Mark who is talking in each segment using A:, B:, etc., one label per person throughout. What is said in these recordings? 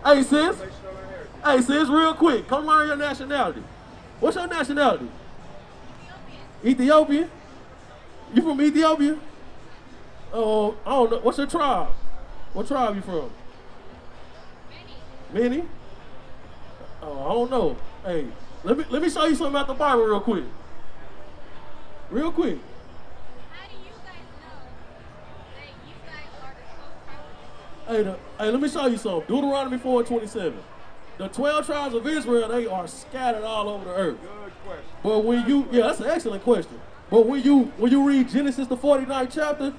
A: Hey, sis. Hey, sis, real quick. Come learn your nationality. What's your nationality? Ethiopian? You from Ethiopia? Oh, I don't know. What's your tribe? What tribe you from? Many? Oh, I don't know. Hey, let me show you something about the Bible real quick. Real quick.
B: How do you guys know that you guys are the 12 tribes?
A: Hey, let me show you something. Deuteronomy 4:27. The 12 tribes of Israel, they are scattered all over the earth.
C: Good question.
A: But when you, yeah, that's an excellent question. But when you read Genesis the 49th chapter,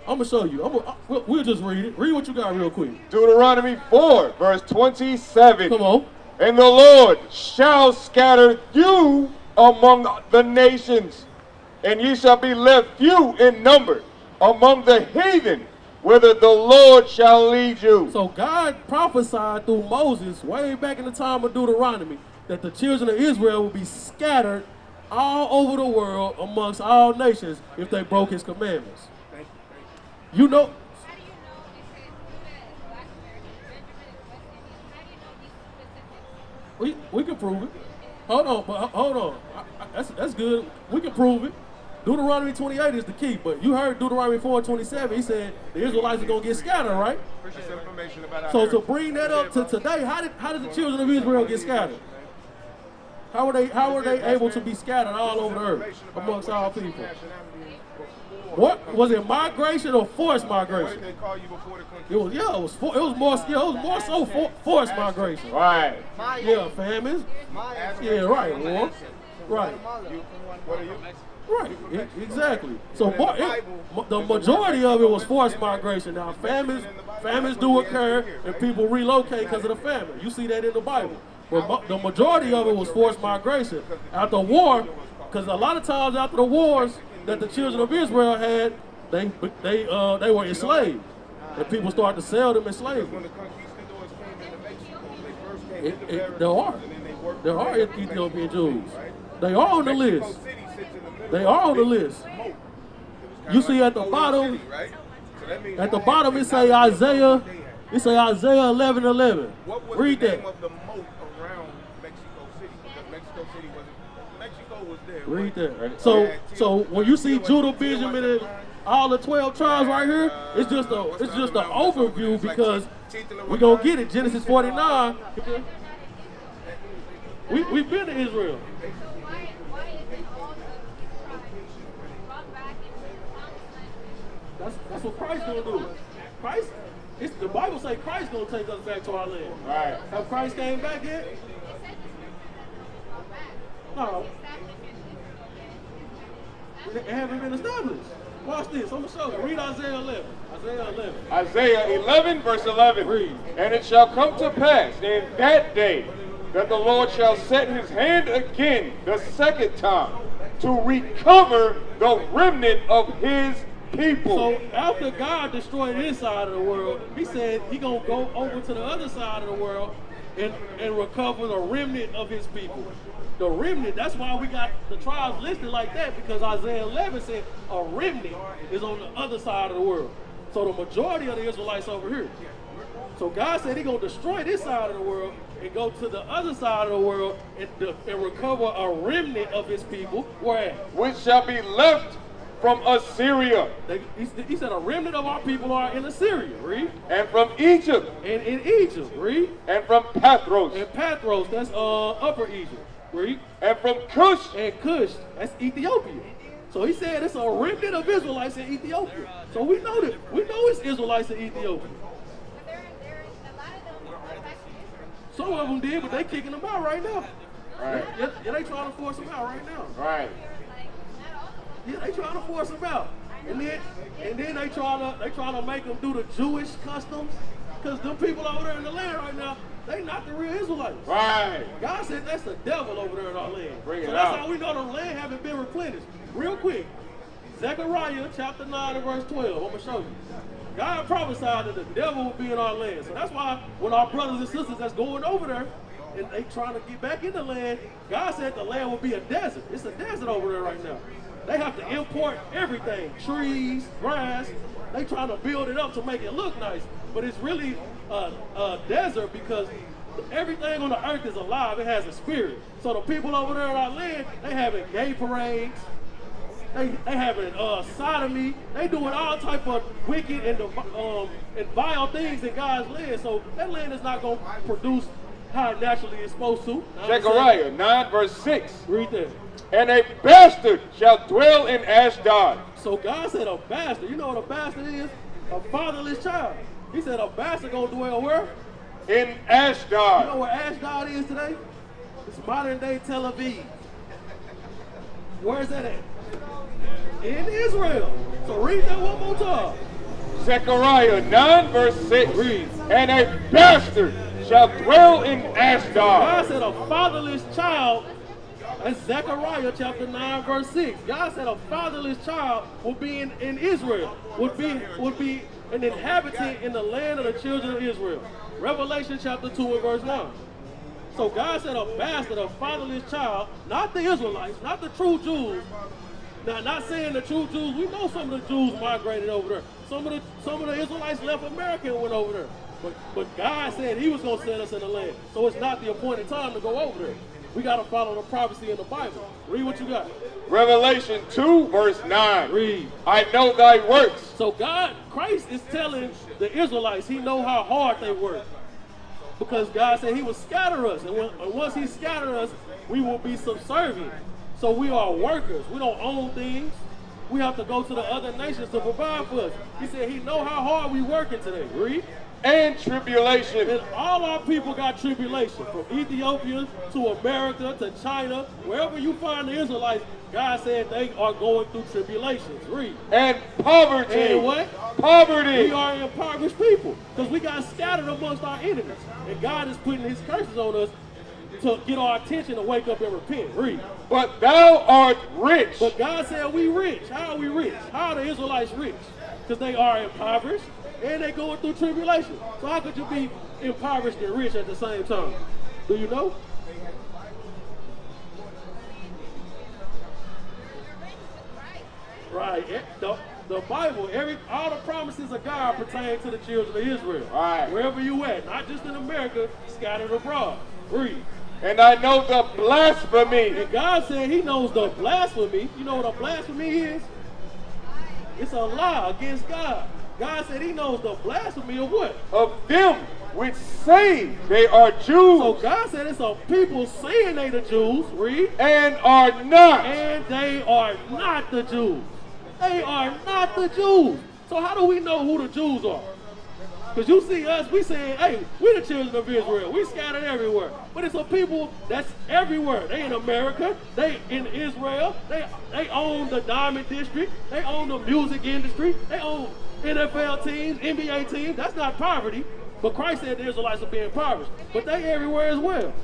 A: I'm gonna show you. We'll just read it. Read what you got real quick.
C: Deuteronomy 4, verse 27.
A: Come on.
C: And the Lord shall scatter you among the nations, and ye shall be left few in number among the heathen, whither the Lord shall lead you.
A: So God prophesied through Moses way back in the time of Deuteronomy that the children of Israel will be scattered all over the world amongst all nations if they broke his commandments. You know,
B: How do you know it says Judah is Black American, Benjamin is West Indian? How do you know these specifics?
A: we can prove it. Hold on. That's good. We can prove it. Deuteronomy 28 is the key, but you heard Deuteronomy 4:27. He said the Israelites are gonna get scattered, right?
C: Appreciate some information about
A: So to bring that up to today, how did the children of Israel get scattered? How were they able to be scattered all over the earth amongst all people? What was it, migration or forced migration?
C: What did they call you before the
A: It was more so forced migration.
C: Right.
A: Yeah, famines. Yeah, right, war. Right.
C: What are you?
A: Right, exactly. So the majority of it was forced migration. Now famines do occur and people relocate because of the famine. You see that in the Bible. But the majority of it was forced migration. After war, because a lot of times after the wars that the children of Israel had, they were enslaved. And people started to sell them as slaves.
C: When the conquistadors came into Mexico, they first came into Veracruz, and then they worked
A: There are Ethiopian Jews. They are on the
C: Mexico
A: list.
C: City sits in the middle
A: They
C: of
A: are on the
C: big
A: list.
C: smoke. It was kinda
A: You see
C: like
A: at the
C: Golden
A: bottom,
C: City, right? So that means
A: at the
C: y'all
A: bottom
C: had
A: it say
C: technology
A: Isaiah.
C: of what they had.
A: It say Isaiah 11:11.
C: What was
A: Read
C: the
A: that.
C: name of the moat around Mexico City? Because Mexico City Mexico was there.
A: Read
C: but
A: that.
C: they
A: So
C: had
A: when you see Judah,
C: Tijuana,
A: Benjamin, and all the 12 tribes right here, it's just an overview because we're gonna get it. Genesis 49. We've been to Israel.
B: So why isn't all of these tribes brought back into the promised land?
A: That's what Christ gonna do. Christ, the Bible say Christ gonna take us back to our land.
C: Right.
A: Have Christ came back yet?
B: They said brought back.
A: No,
B: Establishment.
A: it haven't been established. Watch this. I'm gonna show you. Read Isaiah 11. Isaiah 11.
C: Isaiah 11, verse 11.
A: Read.
C: And it shall come to pass in that day that the Lord shall set his hand again the second time to recover the remnant of his people.
A: So after God destroyed his side of the world, he said he gonna go over to the other side of the world and recover the remnant of his people. The remnant, that's why we got the tribes listed like that, because Isaiah 11 said a remnant is on the other side of the world. So the majority of the Israelites over here. So God said he gonna destroy this side of the world and go to the other side of the world and recover a remnant of his people. Where at?
C: Which shall be left from Assyria,
A: He said a remnant of our people are in Assyria, read.
C: and from Egypt,
A: And in Egypt, read.
C: and from Pathros,
A: And Pathros, that's upper Egypt, read.
C: and from Cush,
A: And Cush, that's Ethiopia. So he said it's a remnant of Israelites in Ethiopia. So we know it's Israelites in Ethiopia.
B: But there a lot of them went back to Israel.
A: Some of them did, but they kicking them out right now.
C: Right.
A: Yeah, they trying to force them out right now.
C: Right.
B: Like, not all of them.
A: Yeah, they trying to force them out. And then they trying to make them do the Jewish customs. Because them people over there in the land right now, they not the real Israelites.
C: Right.
A: God said that's the devil over there in our land.
C: Bring it
A: So that's
C: out.
A: how we know the land haven't been replenished. Real quick, Zephaniah chapter 9 and verse 12. I'm going to show you. God prophesied that the devil will be in our land. So that's why when our brothers and sisters that's going over there and they trying to get back in the land, God said the land will be a desert. It's a desert over there right now. They have to import everything, trees, grass. They trying to build it up to make it look nice. But it's really a desert because everything on the earth is alive. It has a spirit. So the people over there in our land, they having gay parades. They having sodomy. They doing all type of wicked and vile things in God's land. So that land is not going to produce how it naturally is supposed to.
C: Zechariah 9 verse 6.
A: Read that.
C: And a bastard shall dwell in Ashdod.
A: So God said a bastard. You know what a bastard is? A fatherless child. He said a bastard gonna dwell where?
C: In Ashdod.
A: You know where Ashdod is today? It's modern day Tel Aviv. Where is that at? In Israel. So read that one more time.
C: Zechariah 9 verse 6.
A: Read.
C: And a bastard shall dwell in Ashdod.
A: God said a fatherless child. That's Zechariah chapter 9 verse 6. God said a fatherless child will be in Israel. Would be an inhabitant in the land of the children of Israel. Revelation chapter 2 and verse 9. So God said a bastard, a fatherless child, not the Israelites, not the true Jews. Now, not saying the true Jews. We know some of the Jews migrated over there. Some of the Israelites left America and went over there. But God said He was going to send us in the land. So it's not the appointed time to go over there. We got to follow the prophecy in the Bible. Read what you got.
C: Revelation 2 verse 9.
A: Read.
C: I know thy works.
A: So Christ is telling the Israelites He know how hard they work. Because God said He will scatter us. And once He scatters us, we will be subservient. So we are workers. We don't own things. We have to go to the other nations to provide for us. He said He know how hard we working today. Read.
C: And tribulation.
A: And all our people got tribulation. From Ethiopia to America to China. Wherever you find the Israelites, God said they are going through tribulations. Read.
C: And poverty.
A: And what?
C: Poverty.
A: We are impoverished people. Because we got scattered amongst our enemies. And God is putting His curses on us to get our attention to wake up and repent. Read.
C: But thou art rich.
A: But God said we rich. How are we rich? How are the Israelites rich? Because they are impoverished and they going through tribulation. So how could you be impoverished and rich at the same time? Do you know? Right. The Bible, all the promises of God pertain to the children of Israel.
C: Right.
A: Wherever you at, not just in America, scattered abroad. Read.
C: And I know the blasphemy.
A: And God said He knows the blasphemy. You know what a blasphemy is? It's a lie against God. God said He knows the blasphemy of what?
C: Of them which say they are Jews.
A: So God said it's a people saying they the Jews. Read.
C: And are not.
A: And they are not the Jews. They are not the Jews. So how do we know who the Jews are? Because you see us, we saying, hey, we the children of Israel. We scattered everywhere. But it's a people that's everywhere. They in America. They in Israel. They own the diamond district. They own the music industry. They own NFL teams, NBA teams. That's not poverty. But Christ said the Israelites are being impoverished. But they everywhere as well.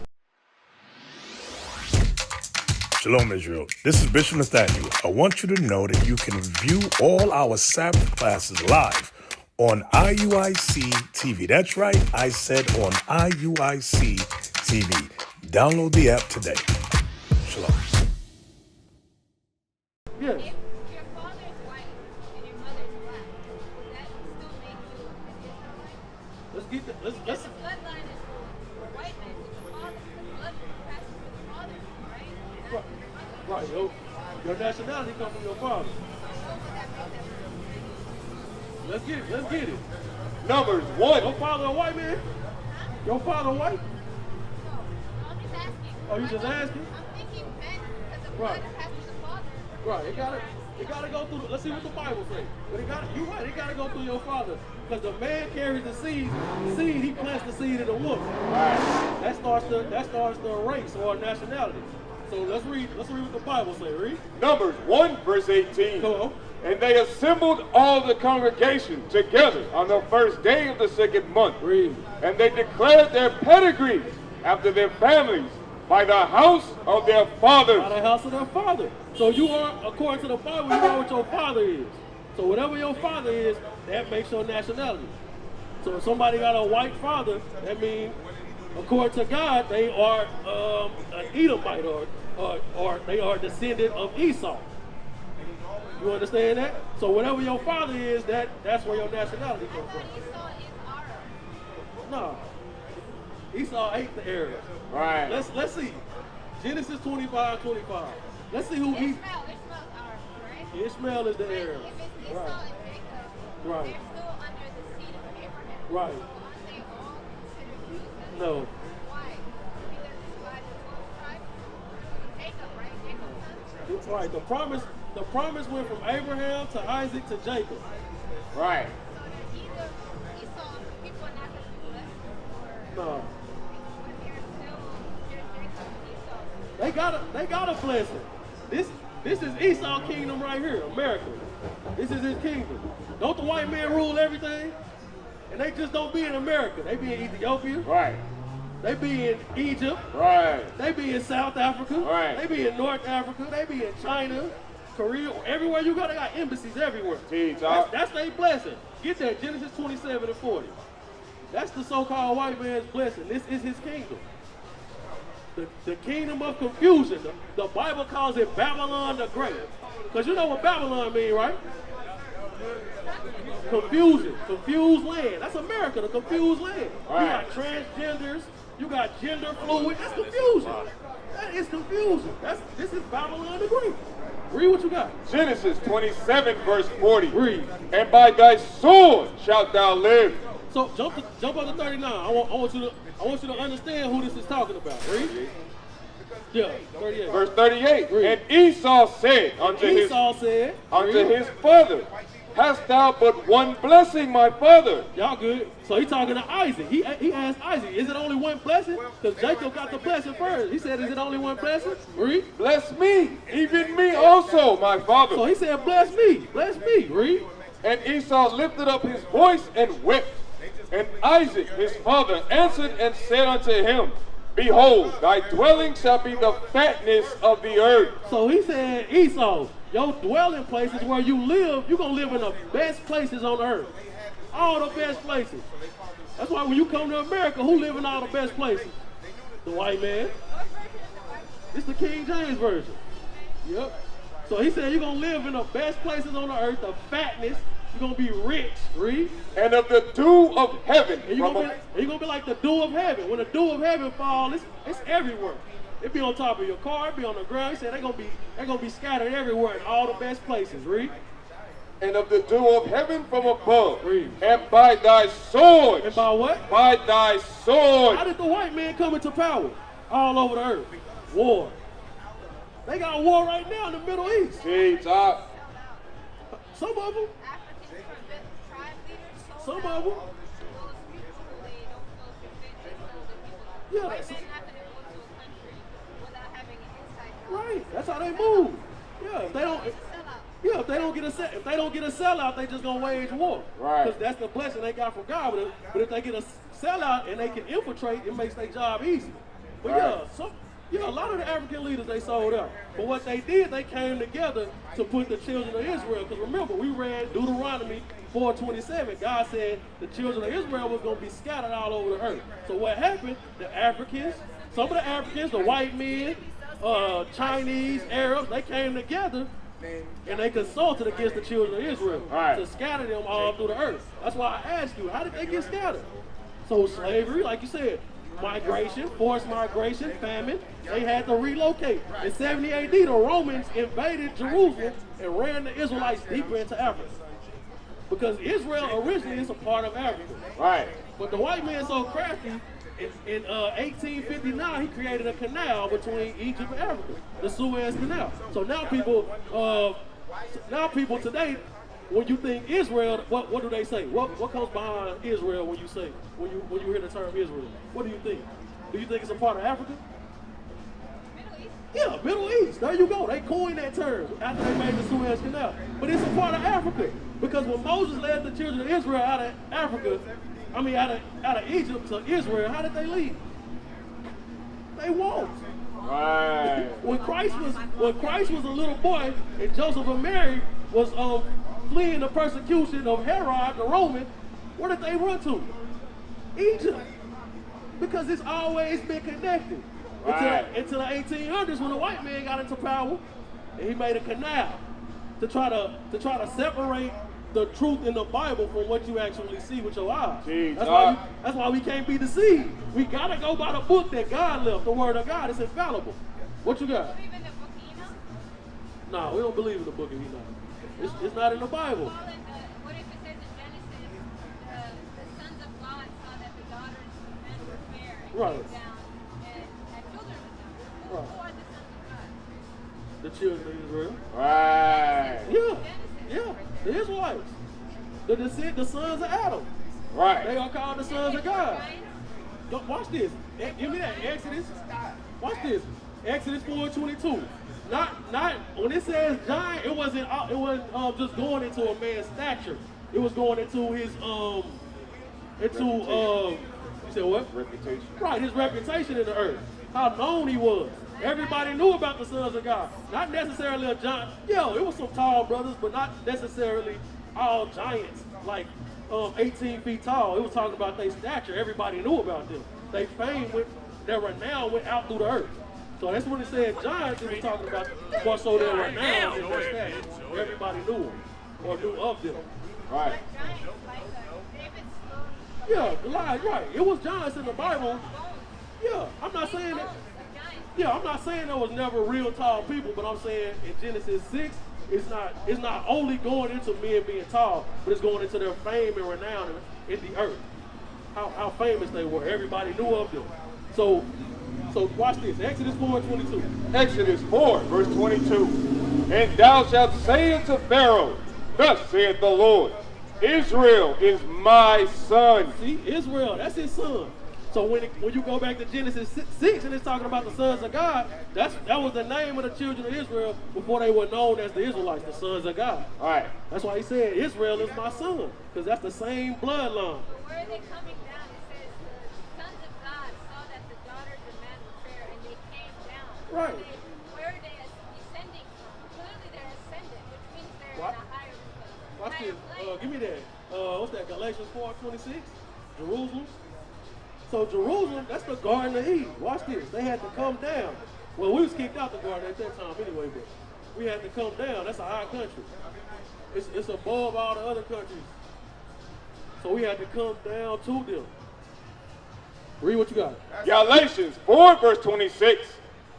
D: Shalom, Israel. This is Bishop Nathaniel. I want you to know that you can view all our Sabbath classes live on IUIC TV. That's right, I said on IUIC TV. Download the app today. Shalom.
A: Yes.
B: If your father is white and your mother is black, would that still make you an Israelite?
A: Let's get that.
B: If the bloodline is for white men, the blood passes through the father, right? Not through your mother.
A: Right. Your nationality comes from your father.
B: So would that make them?
A: Let's get it. Let's get it.
C: Numbers 1.
A: Your father a white man? Your father white?
B: No, I'm just asking.
A: Oh, you just asking?
B: I'm thinking men, because the blood
A: Right.
B: passes through the father.
A: Right. It gotta go through. Let's see what the Bible says. But you're right. It gotta go through your father, because the man carries the seed. He plants the seed in the woman.
C: Right.
A: That starts the race or nationality. So let's read what the Bible says. Read.
C: Numbers 1 verse 18.
A: Come on.
C: And they assembled all the congregation together on the first day of the second month.
A: Read.
C: And they declared their pedigrees after their families by the house of their fathers.
A: By the house of their father. So you are, according to the Bible, you know what your father is. So whatever your father is, that makes your nationality. So if somebody got a white father, that means, according to God, they are an Edomite or they are a descendant of Esau. You understand that? So whatever your father is, that's where your nationality comes from.
B: Esau is Arab.
A: No. Esau ate the Arabs.
C: Right.
A: Let's see. Genesis 25:25. Let's see who
B: Ishmael are, right?
A: Ishmael is the
B: Right.
A: Arab.
B: If it's Esau
A: Right.
B: and Jacob,
A: Right.
B: they're still under the seed of Abraham.
A: Right.
B: So aren't they all considered Jesus?
A: No.
B: Why? Because it's by the 12 tribes. Jacob, right? Jacob's son.
A: Right. The promise went from Abraham to Isaac to Jacob.
C: Right.
B: So they're either Esau, people are not going to be blessed, or
A: No.
B: when they're still, they're Jacob and Esau.
A: They got a blessing. This is Esau kingdom right here, America. This is his kingdom. Don't the white man rule everything? And they just don't be in America. They be in Ethiopia.
C: Right.
A: They be in Egypt.
C: Right.
A: They be in South Africa.
C: Right.
A: They be in North Africa. They be in China, Korea. Everywhere you go, they got embassies everywhere.
C: Jeez,
A: That's their blessing. Get that, Genesis 27:40. That's the so-called white man's blessing. This is his kingdom. The kingdom of confusion. The Bible calls it Babylon the Great. Because you know what Babylon means, right? Confusion, confused land. That's America, the confused land.
C: Right.
A: You got transgenders, you got gender fluid. That's confusion. That is confusion. This is Babylon the Great. Read what you got.
C: Genesis 27:40.
A: Read.
C: And by thy sword shalt thou live.
A: So jump up to 39. I want you to understand who this is talking about. Read. Yeah, 38.
C: Verse 38.
A: Read.
C: And Esau said unto
A: Esau said, read.
C: his father, hast thou but one blessing, my father?
A: Y'all good? So he talking to Isaac. He asked Isaac, is it only one blessing? Because Jacob got the blessing first. He said, is it only one blessing? Read.
C: Bless me, even me also, my father.
A: So he said, bless me. Read.
C: And Esau lifted up his voice and wept. And Isaac his father answered and said unto him, Behold, thy dwelling shall be the fatness of the earth.
A: So he said, Esau, your dwelling place is where you live. You're going to live in the best places on earth. All the best places. That's why when you come to America, who live in all the best places? The white man. It's the King James Version. Yep. So he said you're going to live in the best places on the earth, the fatness. You're going to be rich. Read.
C: And of the dew of heaven.
A: And you're going to be like the dew of heaven. When the dew of heaven falls, it's everywhere. It be on top of your car, it be on the ground. He said they're gonna be scattered everywhere in all the best places. Read.
C: And of the dew of heaven from above.
A: Read.
C: And by thy sword.
A: And by what?
C: By thy sword.
A: How did the white man come into power all over the earth? War. They got war right now in the Middle East.
C: Jeez,
A: Some of them.
B: African tribe leaders,
A: Some of them. Yeah,
B: White
A: that's,
B: men not going to go to a country without having an inside job.
A: right. That's how they move. Yeah, if they don't.
B: It's a sellout.
A: Yeah, if they don't get a sellout, they just gonna wage war.
C: Right.
A: Because that's the blessing they got from God. But if they get a sellout and they can infiltrate, it makes their job easy. But
C: Right.
A: a lot of the African leaders they sold out. But what they did, they came together to put the children of Israel. Because remember, we read Deuteronomy 4:27. God said the children of Israel was gonna be scattered all over the earth. So what happened? The Africans, some of the Africans, the white men, Chinese, Arabs, they came together and they consulted against the children of Israel
C: Right.
A: to scatter them all through the earth. That's why I asked you, how did they get scattered? So slavery, like you said, migration, forced migration, famine, they had to relocate. In 70 AD, the Romans invaded Jerusalem and ran the Israelites deeper into Africa. Because Israel originally is a part of Africa.
C: Right.
A: But the white man so crafty, in 1859, he created a canal between Egypt and Africa, the Suez Canal. So now people today, when you think Israel, what do they say? What comes behind Israel when you hear the term Israel? What do you think? Do you think it's a part of Africa?
B: Middle East.
A: Yeah, Middle East. There you go. They coined that term after they made the Suez Canal. But it's a part of Africa. Because when Moses led the children of Israel out of Africa, out of Egypt to Israel, how did they leave? They walked.
C: Right.
A: When Christ was a little boy and Joseph and Mary was fleeing the persecution of Herod the Roman, where did they run to? Egypt. Because it's always been connected.
C: Right.
A: Until the 1800s when the white man got into power and he made a canal to try to separate the truth in the Bible from what you actually see with your eyes.
C: Jeez,
A: That's why we can't be deceived. We gotta go by the book that God left, the word of God. It's infallible. What you got?
B: Believe in the book of Enoch?
A: No, we don't believe in the book of Enoch. It's not in the Bible.
B: What if it says in Genesis, the sons of God saw that the daughters of men were fair and
A: Right.
B: came down and had children with them? Who
A: Right.
B: are the sons of God?
A: The children of Israel.
C: Right.
A: Yeah, the Israelites. The sons of Adam. They
C: Right.
A: are called the sons of God. Look, watch this. Give me that. Exodus. Watch this. Exodus 4:22. Not when it says giant, it wasn't just going into a man's stature. It was going into his you said what?
C: Reputation.
A: Right, his reputation in the earth. How known he was. Everybody knew about the sons of God. Not necessarily a giant. Yo, it was some tall brothers, but not necessarily all giants, like 18 feet tall. It was talking about their stature. Everybody knew about them. Their fame their renown went out through the earth. So that's when it said giants, it was talking about more so their renown and their stature. Everybody knew them or knew of them.
C: Right.
B: Like giants, like David's throne.
A: Yeah, Goliath, right. It was giants in the Bible. Yeah, I'm not saying that. Yeah, I'm not saying there was never real tall people, but I'm saying in Genesis 6, it's not only going into men being tall, but it's going into their fame and renown in the earth. How famous they were. Everybody knew of them. So watch this. Exodus 4:22.
C: Exodus 4, verse 22. And thou shalt say unto Pharaoh, thus saith the Lord, Israel is my son.
A: See, Israel, that's his son. So when you go back to Genesis 6 and it's talking about the sons of God, that was the name of the children of Israel before they were known as the Israelites, the sons of God.
C: All right.
A: That's why he said, Israel is my son, because that's the same bloodline.
B: Where are they coming down? It says the sons of God saw that the daughters of man were fair and they came down.
A: Right.
B: Where are they descending from? Clearly they're ascendant, which means they're
A: What?
B: in a higher
A: Watch
B: plane.
A: this. Give me that. What's that? Galatians 4:26. Jerusalem. So Jerusalem, that's the Garden of Eden. Watch this. They had to come down. Well, we was kicked out the garden at that time anyway, but we had to come down. That's a high country. It's above all the other countries. So we had to come down to them. Read what you got.
C: Galatians 4, verse 26.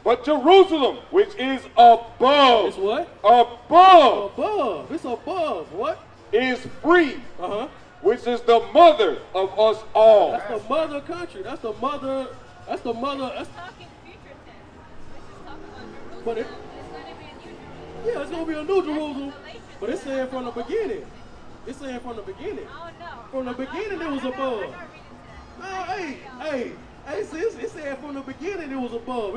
C: But Jerusalem, which is above.
A: It's what?
C: Above.
A: Above. It's above. What?
C: Is free.
A: Uh-huh.
C: Which is the mother of us all.
A: That's the mother country. That's the mother.
B: It's talking future tense. This is talking about Jerusalem.
A: But
B: It's going to be a new Jerusalem.
A: Yeah, it's gonna be a new Jerusalem. But it's saying from the beginning. It's saying from the beginning.
B: Oh no.
A: From the beginning it was above.
B: I'm not reading that.
A: No, hey, sis, it said from the beginning it was above.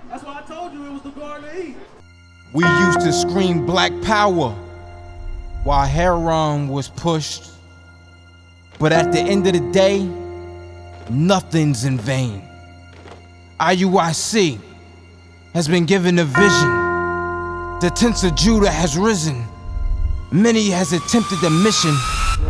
A: That's why I told you it was the Garden of Eden.
E: We used to scream Black Power while Heron was pushed. But at the end of the day, nothing's in vain. IUIC has been given a vision. The tents of Judah has risen. Many has attempted the mission.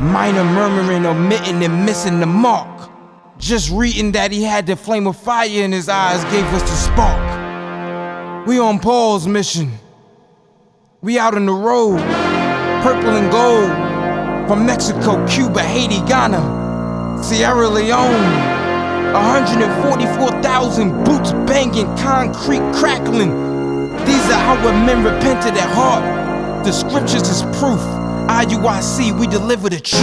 E: Minor murmuring, omitting, and missing the mark. Just reading that he had the flame of fire in his eyes gave us the spark. We on Paul's mission. We out on the road, purple and gold. From Mexico, Cuba, Haiti, Ghana, Sierra Leone. 144,000 boots banging, concrete crackling. These are our men repented at heart. The scriptures is proof. IUIC, we deliver the truth.